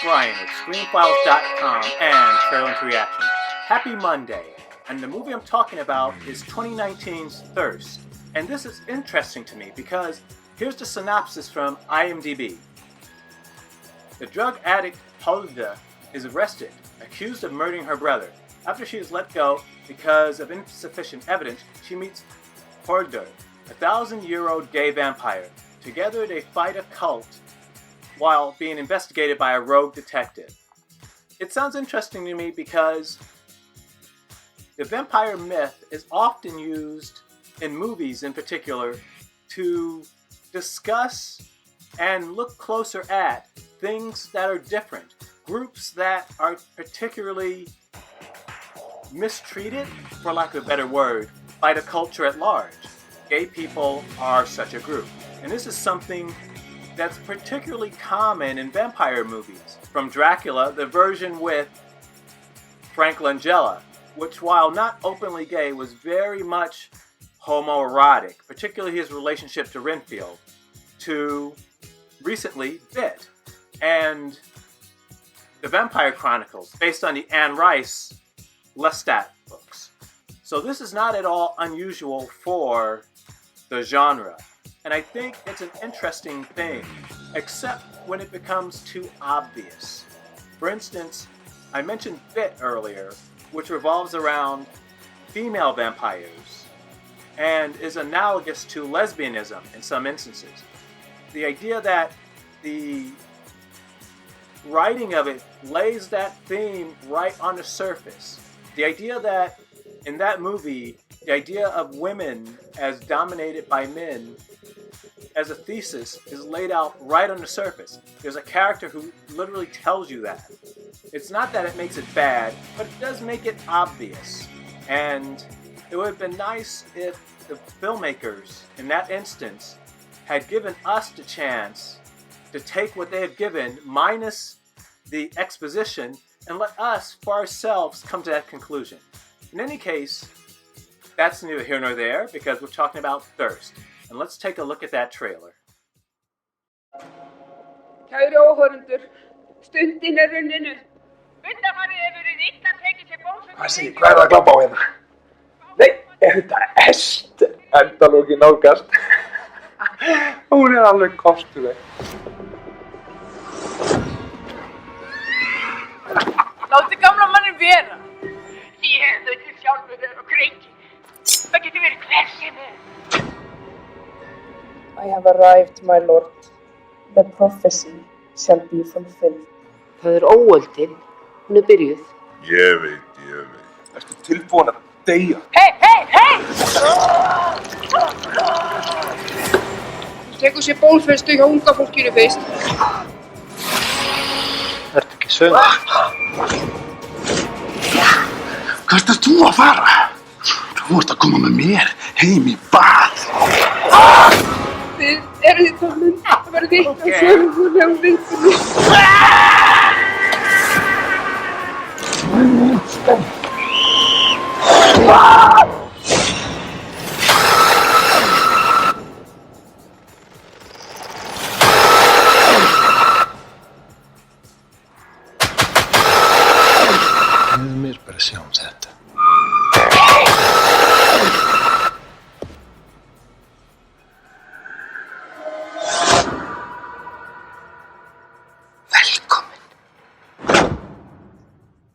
Brian at ScreenFiles.com and Trailer into Reaction. Happy Monday, and the movie I'm talking about is 2019's Thirst. And this is interesting to me because here's the synopsis from IMDb. The drug addict Hulda is arrested, accused of murdering her brother. After she is let go because of insufficient evidence, she meets Hulda, a 1,000-year-old gay vampire. Together they fight a cult while being investigated by a rogue detective. It sounds interesting to me because the vampire myth is often used in movies in particular to discuss and look closer at things that are different, groups that are particularly mistreated, for lack of a better word, by the culture at large. Gay people are such a group. And this is something that's particularly common in vampire movies. From Dracula, the version with Frank Langella, which while not openly gay was very much homoerotic, particularly his relationship to Renfield, to recently Bit, and the Vampire Chronicles, based on the Anne Rice Lestat books. So this is not at all unusual for the genre. And I think it's an interesting thing, except when it becomes too obvious. For instance, I mentioned Bit earlier, which revolves around female vampires and is analogous to lesbianism in some instances. The idea that the writing of it lays that theme right on the surface. The idea that in that movie, the idea of women as dominated by men as a thesis is laid out right on the surface. There's a character who literally tells you that. It's not that it makes it bad, but it does make it obvious. And it would have been nice if the filmmakers, in that instance, had given us the chance to take what they have given, minus the exposition, and let us, for ourselves, come to that conclusion. In any case, that's neither here nor there, because we're talking about Thirst. And let's take a look at that trailer. Kæri áhorfendur, stundin runnin upp. Undanfarið hefur verið illa tekið sér bólusetningu. Hvað er það að glápa á hérna? Nei, þetta est endalókin nálgast. Hún er alveg kostuleg. Láti gamla mannin vera. Ég hef þau til sjálfur þér og krengi. Það getur verið hver sem er. I have arrived, my lord. The prophecy shall be fulfilled. Það er óöldin. Hún er byrjuð. Ég veit. Ertu tilbúin að deyja? Hey! Tekur sér bólfestu hjá unga fólkinu fyrst. Ertu ekki söng? Hvert ert þú að fara? Þú ert að koma með mér heim í bað. Þið eruð í tónum, það verður þitt og sögurlega viðbúinu. Við mér bara sjáum þetta.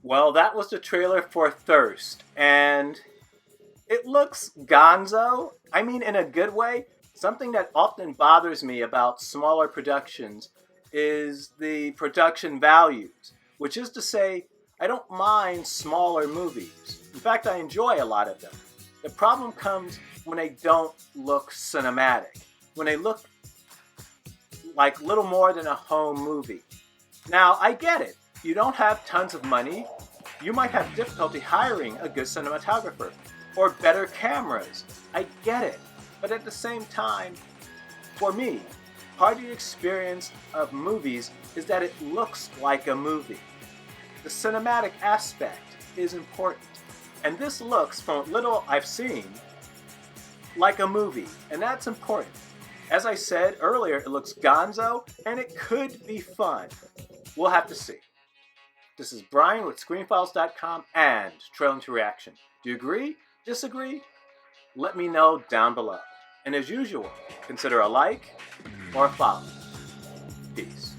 Well, that was the trailer for Thirst, and it looks gonzo. I mean, in a good way. Something that often bothers me about smaller productions is the production values, which is to say, I don't mind smaller movies. In fact, I enjoy a lot of them. The problem comes when they don't look cinematic, when they look like little more than a home movie. Now, I get it. You don't have tons of money. You might have difficulty hiring a good cinematographer or better cameras. I get it. But at the same time, for me, part of the experience of movies is that it looks like a movie. The cinematic aspect is important. And this looks, from little I've seen, like a movie. And that's important. As I said earlier, it looks gonzo, and it could be fun. We'll have to see. This is Brian with ScreenFiles.com and Trail into Reaction. Do you agree? Disagree? Let me know down below. And as usual, consider a like or a follow. Peace.